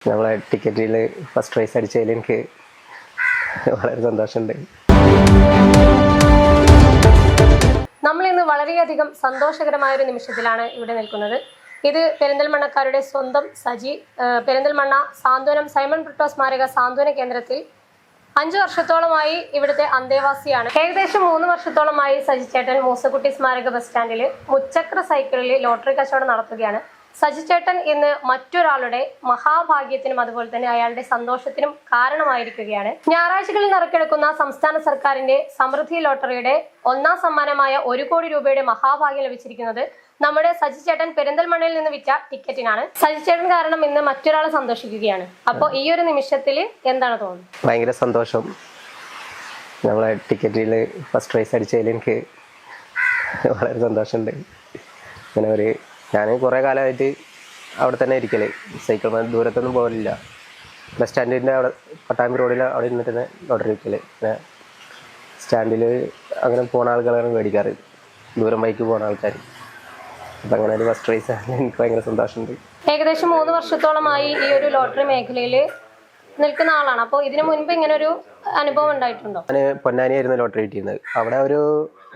നമ്മളെ ടിക്കറ്റിൽ first prize അടിച്ചതിൽ എനിക്ക് വളരെ സന്തോഷമുണ്ട്. നമ്മൾ ഇന്ന് വളരെയധികം സന്തോഷകരമായ ഒരു നിമിഷത്തിലാണ് ഇവിടെ നിൽക്കുന്നത്. ഇത് പെരിന്തൽമണ്ണക്കാരുടെ സ്വന്തം സജി. പെരിന്തൽമണ്ണ സാന്ത്വനം സൈമൺ ബ്രിട്ടോ സ്മാരക സാന്ത്വന കേന്ദ്രത്തിൽ 5 വർഷത്തോളമായി ഇവിടുത്തെ അന്തേവാസിയാണ്. ഏകദേശം 3 വർഷത്തോളമായി സജി ചേട്ടൻ മൂസക്കുട്ടി സ്മാരക ബസ് സ്റ്റാൻഡിൽ മുച്ചക്ര സൈക്കിളിൽ ലോട്ടറി കച്ചവടം നടത്തുകയാണ്. സജി ചേട്ടൻ ഇന്ന് മറ്റൊരാളുടെ മഹാഭാഗ്യത്തിനും അതുപോലെ തന്നെ അയാളുടെ സന്തോഷത്തിനും കാരണമായിരിക്കുകയാണ്. ഞായറാഴ്ചകളിൽ നറുക്കെടുക്കുന്ന സംസ്ഥാന സർക്കാരിന്റെ സമൃദ്ധി ലോട്ടറിയുടെ 1ാം സമ്മാനമായ 1 കോടി രൂപയുടെ മഹാഭാഗ്യം ലഭിച്ചിരിക്കുന്നത് നമ്മുടെ സജി ചേട്ടൻ പെരിന്തൽമണ്ണയിൽ നിന്ന് വിറ്റ ടിക്കറ്റിനാണ്. സജി ചേട്ടൻ കാരണം ഇന്ന് മറ്റൊരാളെ സന്തോഷിക്കുകയാണ്. അപ്പോൾ ഈ ഒരു നിമിഷത്തിൽ എന്താണ് തോന്നുന്നത്? ഭയങ്കര സന്തോഷം. നമ്മളെ ടിക്കറ്റിൽ ഫസ്റ്റ് പ്രൈസ് അടിച്ചതിൽ എനിക്ക് വളരെ സന്തോഷമുണ്ട്. അങ്ങനെ ഞാൻ കുറേ കാലമായിട്ട് അവിടെ തന്നെ ഇരിക്കല്, സൈക്കിൾ ദൂരത്തൊന്നും പോകലില്ല. ബസ് സ്റ്റാൻഡിൻ്റെ അവിടെ പട്ടാമ്പി റോഡിൽ അവിടെ ഇരുന്നിട്ട് തന്നെ ലോട്ടറി വിൽക്കല്. പിന്നെ സ്റ്റാൻഡിൽ അങ്ങനെ പോകുന്ന ആളുകളാണ് മേടിക്കാറ്, ദൂരം ബൈക്ക് പോകുന്ന ആൾക്കാർ. അപ്പം അങ്ങനെ ഒരു ഫസ്റ്റ് പ്രൈസ് എനിക്ക് ഭയങ്കര സന്തോഷമുണ്ട്. ഏകദേശം 3 വർഷത്തോളമായി ഈ ഒരു ലോട്ടറി മേഖലയിൽ നിൽക്കുന്ന ആളാണ്. അപ്പോൾ ഇതിനു മുൻപ് ഇങ്ങനെ ഒരു അനുഭവം ഉണ്ടായിട്ടുണ്ടോ? ഞാൻ പൊന്നാനിയായിരുന്നു ലോട്ടറി കിട്ടിയിരുന്നത്. അവിടെ ഒരു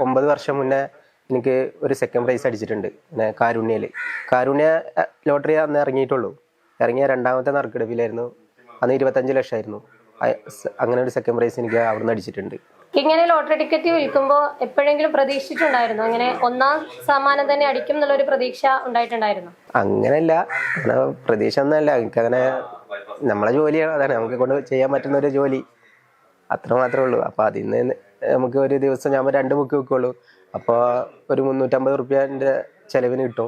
9 വർഷം മുന്നേ എനിക്ക് ഒരു സെക്കൻഡ് പ്രൈസ് അടിച്ചിട്ടുണ്ട്. പിന്നെ കാരുണ്യ ലോട്ടറി അന്ന് ഇറങ്ങിയിട്ടുള്ളൂ. ഇറങ്ങിയ 2ാമത്തെ നറുക്കെടുപ്പിലായിരുന്നു. അന്ന് 25 ലക്ഷമായിരുന്നു. അങ്ങനെ ഒരു സെക്കൻഡ് പ്രൈസ് എനിക്ക് അവിടെ നിന്ന് അടിച്ചിട്ടുണ്ട്. ഇങ്ങനെ ലോട്ടറി ടിക്കറ്റ് വിൽക്കുമ്പോൾ എപ്പോഴെങ്കിലും പ്രതീക്ഷിച്ചിട്ടുണ്ടായിരുന്നു ഇങ്ങനെ 1ാം സമ്മാനം തന്നെ അടിക്കും എന്നുള്ളൊരു പ്രതീക്ഷ ഉണ്ടായിട്ടുണ്ടായിരുന്നു? അങ്ങനെയല്ല, അങ്ങനെ പ്രതീക്ഷ ഒന്നുമല്ല. എനിക്കങ്ങനെ നമ്മളെ ജോലിയാണ്, അതാണ് നമുക്ക് കൊണ്ട് ചെയ്യാൻ പറ്റുന്ന ഒരു ജോലി, അത്ര മാത്രമേ ഉള്ളൂ. അപ്പോൾ അതിൽ നിന്ന് നമുക്ക് ഒരു ദിവസം ഞാൻ 2 ബുക്ക് വെക്കുള്ളൂ. അപ്പോൾ ഒരു 350 റുപ്യൻ്റെ ചിലവിന് കിട്ടും.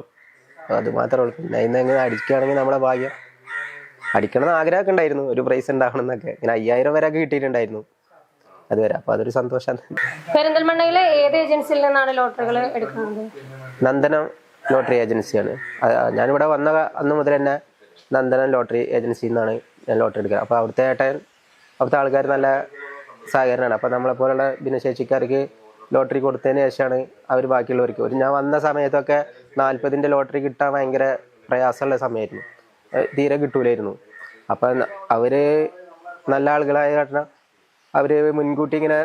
അത് മാത്രമേ ഉള്ളൂ. പിന്നെ ഇന്ന് എങ്ങനെ അടിക്കുകയാണെങ്കിൽ നമ്മളെ ഭാഗ്യം. അടിക്കണമെന്ന് ആഗ്രഹമൊക്കെ ഉണ്ടായിരുന്നു, ഒരു പ്രൈസ് ഉണ്ടാവണം എന്നൊക്കെ. ഇങ്ങനെ 5000 വരെയൊക്കെ കിട്ടിയിട്ടുണ്ടായിരുന്നു അതുവരെ. അപ്പോൾ അതൊരു സന്തോഷമാണ്. പെരിന്തൽമണ്ണയിലെ ഏത് ഏജൻസിയിൽ നിന്നാണ് ലോട്ടറികൾ എടുക്കുന്നത്? നന്ദനം ലോട്ടറി ഏജൻസിയാണ്. ഞാനിവിടെ വന്ന അന്ന് മുതൽ തന്നെ നന്ദനം ലോട്ടറി ഏജൻസിയിൽ നിന്നാണ് ഞാൻ ലോട്ടറി എടുക്കുക. അപ്പോൾ അവിടുത്തെ ആൾക്കാർ നല്ല സഹകരണമാണ്. അപ്പോൾ നമ്മളെപ്പോലുള്ള ഭിന്നശേഷിക്കാർക്ക് ലോട്ടറി കൊടുത്തതിന് ശേഷമാണ് അവർ ബാക്കിയുള്ളവർക്ക്. ഞാൻ വന്ന സമയത്തൊക്കെ 40ൻ്റെ ലോട്ടറി കിട്ടാൻ ഭയങ്കര പ്രയാസമുള്ള സമയമായിരുന്നു, തീരെ കിട്ടൂലായിരുന്നു. അപ്പം അവർ നല്ല ആളുകളായ കാരണം അവർ മുൻകൂട്ടി ഇങ്ങനെ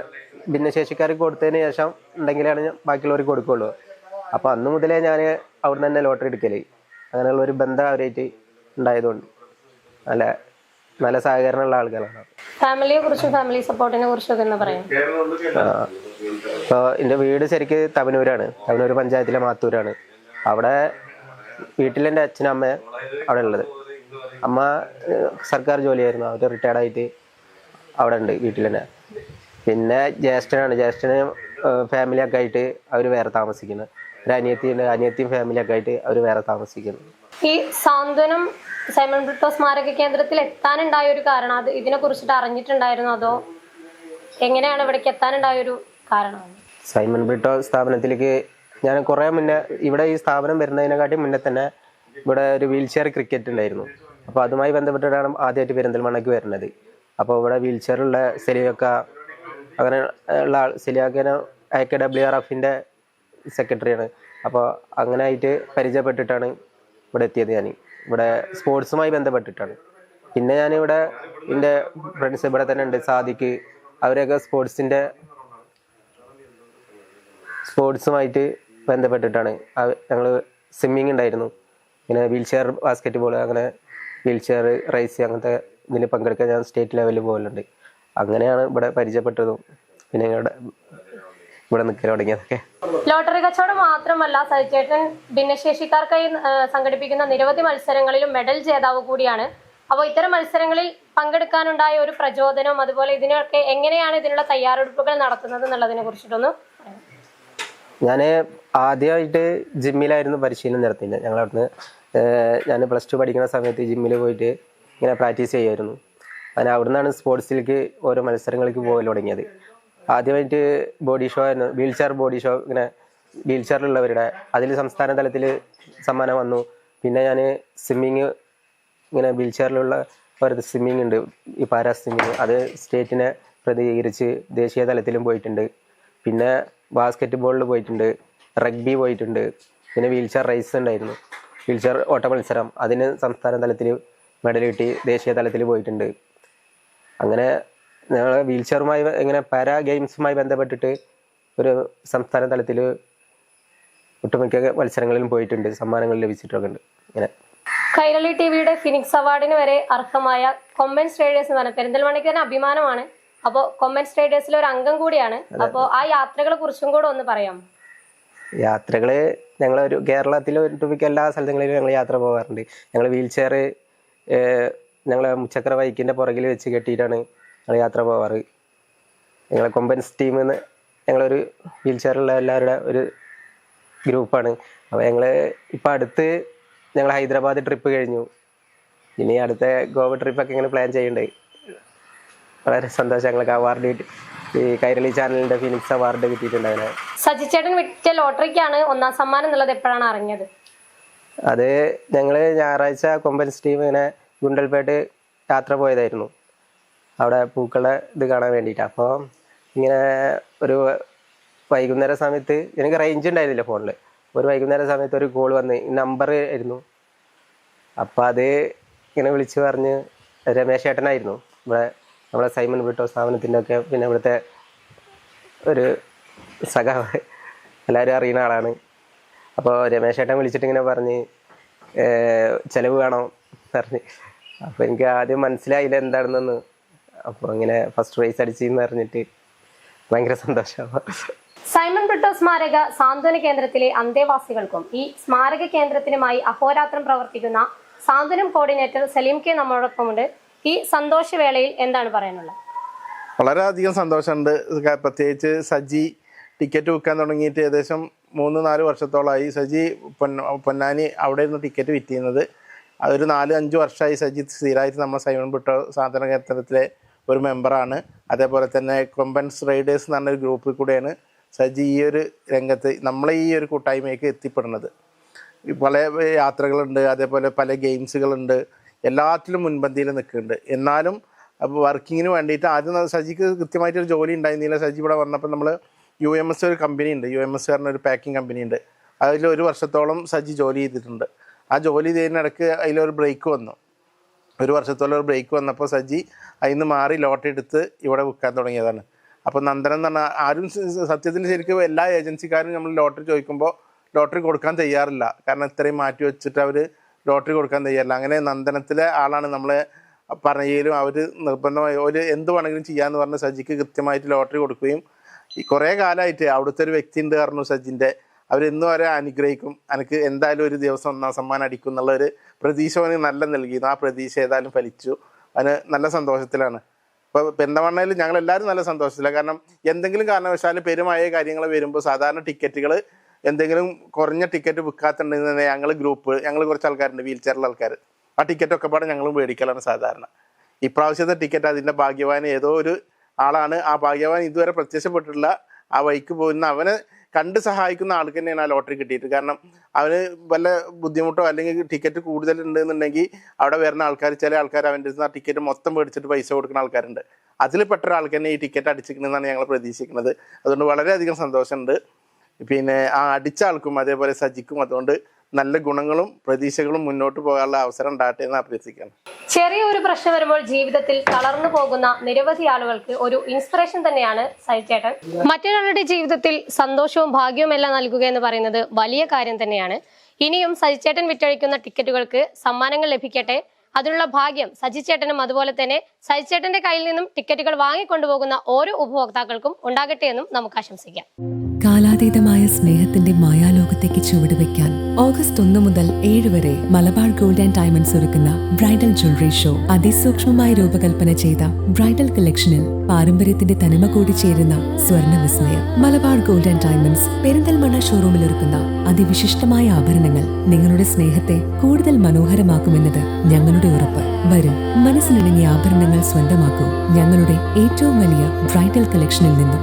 ഭിന്നശേഷിക്കാർക്ക് കൊടുത്തതിന് ശേഷം ഉണ്ടെങ്കിലാണ് ബാക്കിയുള്ളവർക്ക് കൊടുക്കുകയുള്ളൂ. അപ്പോൾ അന്ന് മുതലേ ഞാൻ അവിടെ തന്നെ ലോട്ടറി എടുക്കൽ, അങ്ങനെയുള്ളൊരു ബന്ധം അവരായിട്ട് ഉണ്ടായതുകൊണ്ട് നല്ല സഹകരണമുള്ള ആളുകളാണ്. ഫാമിലിയെ കുറിച്ചും ഫാമിലി സപ്പോർട്ടിനെ കുറിച്ചൊക്കെ എന്ന് പറയാം. ഇപ്പോൾ എൻ്റെ വീട് ശരിക്ക് തവനൂരാണ്. തവനൂർ പഞ്ചായത്തിലെ മാത്തൂരാണ്. അവിടെ വീട്ടിലെൻ്റെ അച്ഛനും അമ്മ അവിടെ ഉള്ളത്. അമ്മ സർക്കാർ ജോലിയായിരുന്നു, അവർ റിട്ടയർഡായിട്ട് അവിടെ ഉണ്ട് വീട്ടിൽ തന്നെ. പിന്നെ ജ്യേഷ്ഠന് ഫാമിലിയൊക്കെ ആയിട്ട് അവർ വേറെ താമസിക്കുന്നു. ഒരു അനിയത്തിയും ഫാമിലിയൊക്കെ ആയിട്ട് അവർ വേറെ താമസിക്കുന്നു. ഈ സാന്ത്വനം സൈമൺ ബ്രിട്ടോ സ്മാരക കേന്ദ്രത്തിൽ എത്താനുണ്ടായ ഒരു കാരണം അത് ഇതിനെ കുറിച്ചിട്ട് അറിഞ്ഞിട്ടുണ്ടായിരുന്നോ, അതോ എങ്ങനെയാണ് ഇവിടേക്ക് എത്താനുണ്ടായ ഒരു കാരണം? സൈമൺ ബ്രിട്ടോ സ്ഥാപനത്തിലേക്ക് ഞാൻ കുറേ മുന്നേ, ഇവിടെ ഈ സ്ഥാപനം വരുന്നതിനെക്കാട്ടി മുന്നേ തന്നെ ഇവിടെ ഒരു വീൽ ചെയർ ക്രിക്കറ്റ് ഉണ്ടായിരുന്നു. അപ്പോൾ അതുമായി ബന്ധപ്പെട്ടിട്ടാണ് ആദ്യമായിട്ട് പെരിന്തൽമണ്ണയ്ക്ക് വരുന്നത്. അപ്പോൾ ഇവിടെ വീൽ ചെയറുള്ള സെലിയൊക്ക, അങ്ങനെ ഉള്ള സെലിയാക്കനെ IKWRFൻ്റെ സെക്രട്ടറിയാണ്. അപ്പോൾ അങ്ങനെ ആയിട്ട് പരിചയപ്പെട്ടിട്ടാണ് ഇവിടെ എത്തിയത്. ഞാൻ ഇവിടെ സ്പോർട്സുമായി ബന്ധപ്പെട്ടിട്ടാണ്. പിന്നെ ഞാനിവിടെ എൻ്റെ ഫ്രണ്ട്സ് ഇവിടെ തന്നെ ഉണ്ട്, സാദിക്ക്, അവരൊക്കെ സ്പോർട്സുമായിട്ട് ബന്ധപ്പെട്ടിട്ടാണ്. ഞങ്ങൾ സ്വിമ്മിങ് ഉണ്ടായിരുന്നു, പിന്നെ വീൽ ചെയർ ബാസ്കറ്റ് ബോൾ, അങ്ങനെ വീൽ ചെയർ റേസ്, അങ്ങനത്തെ ഇതിൽ പങ്കെടുക്കാൻ ഞാൻ സ്റ്റേറ്റ് ലെവലിൽ പോകലുണ്ട്. അങ്ങനെയാണ് ഇവിടെ പരിചയപ്പെട്ടതും പിന്നെ ഇവിടെ നിൽക്കാൻ തുടങ്ങിയതൊക്കെ. ലോട്ടറി കച്ചവടം മാത്രമല്ല, സജിചേട്ടൻ ഭിന്നശേഷിക്കാർക്കായി സംഘടിപ്പിക്കുന്ന നിരവധി മത്സരങ്ങളിലും മെഡൽ ജേതാവ് കൂടിയാണ്. അപ്പോൾ ഇത്തരം മത്സരങ്ങളിൽ പങ്കെടുക്കാനുണ്ടായ ഒരു പ്രചോദനം, അതുപോലെ ഇതിനൊക്കെ എങ്ങനെയാണ് ഇതിനുള്ള തയ്യാറെടുപ്പുകൾ നടത്തുന്നത് എന്നുള്ളതിനെ കുറിച്ചിട്ടൊന്ന്. ഞാൻ ആദ്യമായിട്ട് ജിമ്മിലായിരുന്നു പരിശീലനം നടത്തിയത്. ഞാൻ +2 പഠിക്കുന്ന സമയത്ത് ജിമ്മിൽ പോയിട്ട് ഇങ്ങനെ പ്രാക്ടീസ് ചെയ്യുമായിരുന്നു. അങ്ങനെ അവിടെ നിന്നാണ് സ്പോർട്സിലേക്ക് ഓരോ മത്സരങ്ങൾക്ക് പോകൽ തുടങ്ങിയത്. ആദ്യമായിട്ട് ബോഡി ഷോ ആയിരുന്നു, വീൽ ചെയർ ബോഡി ഷോ. ഇങ്ങനെ വീൽ ചെയറിലുള്ളവരുടെ അതിൽ സംസ്ഥാന തലത്തിൽ സമ്മാനം വന്നു. പിന്നെ ഞാൻ സ്വിമ്മിങ്, ഇങ്ങനെ വീൽ ചെയറിലുള്ള ഒരു സ്വിമ്മിങ് ഉണ്ട്, ഈ പാരാ സ്വിമ്മിങ്, അത് സ്റ്റേറ്റിനെ പ്രതിനിധീകരിച്ച് ദേശീയ തലത്തിലും പോയിട്ടുണ്ട്. പിന്നെ ബാസ്കറ്റ് ബോളിൽ പോയിട്ടുണ്ട്, റഗ്ബി പോയിട്ടുണ്ട്. പിന്നെ വീൽ ചെയർ റേസ് ഉണ്ടായിരുന്നു, വീൽ ചെയർ ഓട്ട മത്സരം, അതിന് സംസ്ഥാന തലത്തിൽ മെഡൽ കിട്ടി ദേശീയ തലത്തിൽ പോയിട്ടുണ്ട്. അങ്ങനെ ഞങ്ങൾ വീൽ ചെയറുമായി ഇങ്ങനെ പാരാ ഗെയിംസുമായി ബന്ധപ്പെട്ടിട്ട് ഒരു സംസ്ഥാന തലത്തിൽ ഒട്ടുമിക്ക മത്സരങ്ങളിലും പോയിട്ടുണ്ട്, സമ്മാനങ്ങൾ ലഭിച്ചിട്ടൊക്കെ ഉണ്ട്. ഇങ്ങനെ കൈരളി ടിവിയുടെ ഫിനിക്സ് അവാർഡിന് വരെ അർഹമായ കൊമ്പൻസ് റൈഡേഴ്സ് എന്ന് പറഞ്ഞാൽ പെരിന്തൽമണ്ണയ്ക്ക് തന്നെ അഭിമാനമാണ്. അപ്പോൾ കൊമ്പൻസ് റൈഡേഴ്സിലെ ഒരു അംഗം കൂടിയാണ്. അപ്പോൾ ആ യാത്രകളെ കുറിച്ചും കൂടെ ഒന്ന് പറയാം. യാത്രകൾ ഞങ്ങളൊരു കേരളത്തിൽ ഒട്ടുമിക്ക എല്ലാ സ്ഥലങ്ങളിലും ഞങ്ങൾ യാത്ര പോകാറുണ്ട്. ഞങ്ങൾ വീൽ ചെയർ ഞങ്ങൾ മുച്ചക്ര ബൈക്കിൻ്റെ പുറകിൽ വെച്ച് കെട്ടിയിട്ടാണ് ഞങ്ങൾ യാത്ര പോകാറ്. ഞങ്ങളെ കൊമ്പൻസ് ടീമിൽ നിന്ന് ഞങ്ങളൊരു വീൽ ചെയറുള്ള എല്ലാവരുടെ ഒരു ഗ്രൂപ്പാണ്. അപ്പോൾ ഞങ്ങൾ ഇപ്പം അടുത്ത് ഞങ്ങൾ ഹൈദരാബാദ് ട്രിപ്പ് കഴിഞ്ഞു. ഇനി അടുത്ത ഗോവ ട്രിപ്പൊക്കെ ഇങ്ങനെ പ്ലാൻ ചെയ്യുന്നുണ്ട്. വളരെ സന്തോഷം. ഞങ്ങൾക്ക് അവാർഡ് കിട്ടി, ഈ കൈരളി ചാനലിൻ്റെ ഫിനിക്സ് അവാർഡ് കിട്ടിയിട്ടുണ്ട്. അങ്ങനെ സജിച്ചേട്ടൻ വിറ്റ ലോട്ടറിക്കാണ് 1ാം സമ്മാനം എന്നുള്ളത് എപ്പോഴാണ് അറിഞ്ഞത്? അത് ഞങ്ങൾ ഞായറാഴ്ച കൊമ്പൻസ് ടീം ഇങ്ങനെ ഗുണ്ടൽപേട്ട് യാത്ര പോയതായിരുന്നു, അവിടെ പൂക്കളുടെ ഇത് കാണാൻ വേണ്ടിയിട്ട്. അപ്പോൾ ഇങ്ങനെ ഒരു വൈകുന്നേര സമയത്ത് എനിക്ക് റേഞ്ച് ഉണ്ടായിരുന്നില്ല ഫോണിൽ. ഒരു വൈകുന്നേര സമയത്ത് ഒരു കോൾ വന്ന്, നമ്പർ ആയിരുന്നു. അപ്പോൾ അത് ഇങ്ങനെ വിളിച്ച് പറഞ്ഞ് രമേശ് ചേട്ടനായിരുന്നു, ഇവിടെ നമ്മളെ സൈമൺ ബ്രിട്ടോ സ്ഥാപനത്തിൻ്റെ ഒക്കെ പിന്നെ ഇവിടുത്തെ ഒരു സഖാവ്, എല്ലാവരും അറിയുന്ന ആളാണ്. അപ്പോൾ രമേശ് ചേട്ടൻ വിളിച്ചിട്ട് ഇങ്ങനെ പറഞ്ഞ് ചിലവ് വേണം പറഞ്ഞ്. അപ്പോൾ എനിക്ക് ആദ്യം മനസ്സിലായില്ല എന്താണെന്ന്. അപ്പോൾ ഇങ്ങനെ ഫസ്റ്റ് പ്രൈസ് അടിച്ചെന്ന് പറഞ്ഞിട്ട് ഭയങ്കര സന്തോഷമാണ്. സൈമൺ ബ്രിട്ടോ സ്മാരക സാന്ത്വന കേന്ദ്രത്തിലെ അന്തേവാസികൾക്കും ഈ സ്മാരക കേന്ദ്രത്തിനുമായി അഹോരാത്രം പ്രവർത്തിക്കുന്ന സാന്ത്വനം കോർഡിനേറ്റർ സലീം കെ നമ്മളോടൊപ്പമുണ്ട്. ഈ സന്തോഷവേളയിൽ എന്താണ് പറയാനുള്ളത്? വളരെയധികം സന്തോഷമുണ്ട്. പ്രത്യേകിച്ച് സജി ടിക്കറ്റ് വിൽക്കാൻ തുടങ്ങിയിട്ട് ഏകദേശം 3-4 വർഷത്തോളമായി. സജി പൊന്നാനി അവിടെ നിന്ന് ടിക്കറ്റ് വിറ്റിരുന്നത്. അതൊരു 4-5 വർഷമായി സജി സ്ഥിരമായിട്ട് നമ്മൾ സൈമൺ ബ്രിട്ടോ സാന്ത്വന കേന്ദ്രത്തിലെ ഒരു മെമ്പറാണ്. അതേപോലെ തന്നെ കൊമ്പൻസ് റൈഡേഴ്സ് എന്ന് പറഞ്ഞൊരു ഗ്രൂപ്പിൽ കൂടെയാണ് സജി ഈ ഒരു രംഗത്ത് നമ്മളെ ഈ ഒരു കൂട്ടായ്മയ്ക്ക് എത്തിപ്പെടുന്നത്. പല യാത്രകളുണ്ട്, അതേപോലെ പല ഗെയിംസുകളുണ്ട്, എല്ലാത്തിലും മുൻപന്തിയിൽ നിൽക്കുന്നുണ്ട്. എന്നാലും വർക്കിങ്ങിന് വേണ്ടിയിട്ട് ആദ്യം സജിക്ക് കൃത്യമായിട്ടൊരു ജോലി ഉണ്ടായിരുന്നില്ല. സജി ഇവിടെ വന്നപ്പോൾ നമ്മൾ UMS ഒരു കമ്പനി ഉണ്ട്, UMS പറഞ്ഞൊരു പാക്കിംഗ് കമ്പനി ഉണ്ട്. അതിൽ 1 വർഷത്തോളം സജി ജോലി ചെയ്തിട്ടുണ്ട്. ആ ജോലി ചെയ്യുന്നിടക്ക് അതിലൊരു ബ്രേക്ക് വന്നു. 1 വർഷത്തോളം ഒരു ബ്രേക്ക് വന്നപ്പോൾ സജി അതിൽ നിന്ന് മാറി ലോട്ടറി എടുത്ത് ഇവിടെ വിൽക്കാൻ തുടങ്ങിയതാണ്. അപ്പോൾ നന്ദനം എന്ന് പറഞ്ഞാൽ ആരും സത്യത്തിൽ ശരിക്കും എല്ലാ ഏജൻസിക്കാരും നമ്മൾ ലോട്ടറി ചോദിക്കുമ്പോൾ ലോട്ടറി കൊടുക്കാൻ തയ്യാറില്ല. കാരണം ഇത്രയും മാറ്റി വെച്ചിട്ട് അവർ ലോട്ടറി കൊടുക്കാൻ തയ്യാറില്ല. അങ്ങനെ നന്ദനത്തിലെ ആളാണ് നമ്മളെ പറയുകയും അവർ നിർബന്ധമായി ഒരു എന്ത് വേണമെങ്കിലും ചെയ്യാമെന്ന് പറഞ്ഞ് സജിക്ക് കൃത്യമായിട്ട് ലോട്ടറി കൊടുക്കുകയും ഈ കുറേ കാലമായിട്ട് അവിടുത്തെ ഒരു വ്യക്തി ഉണ്ട് പറഞ്ഞു സജിൻ്റെ, അവരെന്നും വരെ അനുഗ്രഹിക്കും, എനിക്ക് എന്തായാലും ഒരു ദിവസം 1ാം സമ്മാനം അടിക്കും എന്നുള്ളൊരു പ്രതീക്ഷ അവന് നല്ല നൽകിയിരുന്നു. ആ പ്രതീക്ഷ ഏതായാലും ഫലിച്ചു. അവന് നല്ല സന്തോഷത്തിലാണ്. ഇപ്പോൾ പെരിന്തൽമണ്ണയിൽ ഞങ്ങളെല്ലാവരും നല്ല സന്തോഷത്തിലാണ്. കാരണം എന്തെങ്കിലും കാരണവശാൽ പെരുമായ കാര്യങ്ങൾ വരുമ്പോൾ സാധാരണ ടിക്കറ്റുകൾ എന്തെങ്കിലും കുറഞ്ഞ ടിക്കറ്റ് വിൽക്കാത്തുണ്ടെന്ന് ഞങ്ങൾ കുറച്ച് ആൾക്കാരുണ്ട്, വീൽ ചെയറിലുള്ള ആൾക്കാർ. ആ ടിക്കറ്റൊക്കെ പാടെ ഞങ്ങളും മേടിക്കലാണ് സാധാരണ. ഇപ്രാവശ്യത്തെ ടിക്കറ്റ് അതിൻ്റെ ഭാഗ്യവാൻ ഏതോ ഒരു ആളാണ്. ആ ഭാഗ്യവാൻ ഇതുവരെ പ്രത്യക്ഷപ്പെട്ടിട്ടുള്ള ആ വഴിക്ക് പോകുന്ന അവനെ കണ്ട് സഹായിക്കുന്ന ആൾക്ക് തന്നെയാണ് ആ ലോട്ടറി കിട്ടിയിട്ട്. കാരണം അവന് വല്ല ബുദ്ധിമുട്ടോ അല്ലെങ്കിൽ ടിക്കറ്റ് കൂടുതലുണ്ടെന്നുണ്ടെങ്കിൽ അവിടെ വരുന്ന ആൾക്കാർ, ചില ആൾക്കാർ അവൻ്റെ ആ ടിക്കറ്റ് മൊത്തം മേടിച്ചിട്ട് പൈസ കൊടുക്കുന്ന ആൾക്കാരുണ്ട്. അതിൽ പെട്ട ഒരാൾക്ക് തന്നെ ഈ ടിക്കറ്റ് അടിച്ചിരിക്കണമെന്നാണ് ഞങ്ങൾ പ്രതീക്ഷിക്കുന്നത്. അതുകൊണ്ട് വളരെയധികം സന്തോഷമുണ്ട്. പിന്നെ ആ അടിച്ച ആൾക്കും അതേപോലെ സജിക്കും അതുകൊണ്ട് നല്ല ഗുണങ്ങളും പ്രതീക്ഷകളും മുന്നോട്ട് പോകാനുള്ള അവസരം ഉണ്ടാകട്ടെ എന്ന് അഭ്യർത്ഥിക്കണം. ചെറിയൊരു പ്രശ്നം വരുമ്പോൾ ജീവിതത്തിൽ തളർന്നു പോകുന്ന നിരവധി ആളുകൾക്ക് ഒരു ഇൻസ്പിറേഷൻ തന്നെയാണ് സജിച്ചേട്ടൻ. മറ്റൊരാളുടെ ജീവിതത്തിൽ സന്തോഷവും ഭാഗ്യവും എല്ലാം നൽകുക എന്ന് പറയുന്നത് വലിയ കാര്യം തന്നെയാണ്. ഇനിയും സജിച്ചേട്ടൻ വിറ്റഴിക്കുന്ന ടിക്കറ്റുകൾക്ക് സമ്മാനങ്ങൾ ലഭിക്കട്ടെ. അതിനുള്ള ഭാഗ്യം സജിച്ചേട്ടനും അതുപോലെ തന്നെ സജിച്ചേട്ടന്റെ കയ്യിൽ നിന്നും ടിക്കറ്റുകൾ വാങ്ങിക്കൊണ്ടുപോകുന്ന ഓരോ ഉപഭോക്താക്കൾക്കും ഉണ്ടാകട്ടെ എന്നും നമുക്ക് ആശംസിക്കാം. കാലാതീതമായ സ്നേഹത്തിന്റെ മായാലോകത്തേക്ക് ചുവടുവെക്കാൻ ഓഗസ്റ്റ് 1 മുതൽ 7 വരെ മലബാർ ഗോൾഡ് ആൻഡ് ഡയമണ്ട്സ് ഒരുക്കുന്ന ബ്രൈഡൽ ജ്വല്ലറി ഷോ. അതിസൂക്ഷ്മമായി രൂപകൽപ്പന ചെയ്ത ബ്രൈഡൽ കളക്ഷനിൽ പാരമ്പര്യത്തിന്റെ തനിമ കൂടി ചേരുന്ന സ്വർണ്ണ വിസ്മയം. Malabar gold and diamonds Perinthalmanna ഷോറൂമിൽ ഒരുക്കുന്ന അതിവിശിഷ്ടമായ ആഭരണങ്ങൾ നിങ്ങളുടെ സ്നേഹത്തെ കൂടുതൽ മനോഹരമാക്കുമെന്നത് ഞങ്ങളുടെ ഉറപ്പ്. വരും, മനസ്സിലിണങ്ങിയ ആഭരണങ്ങൾ സ്വന്തമാക്കൂ ഞങ്ങളുടെ ഏറ്റവും വലിയ ബ്രൈഡൽ കളക്ഷനിൽ നിന്നും.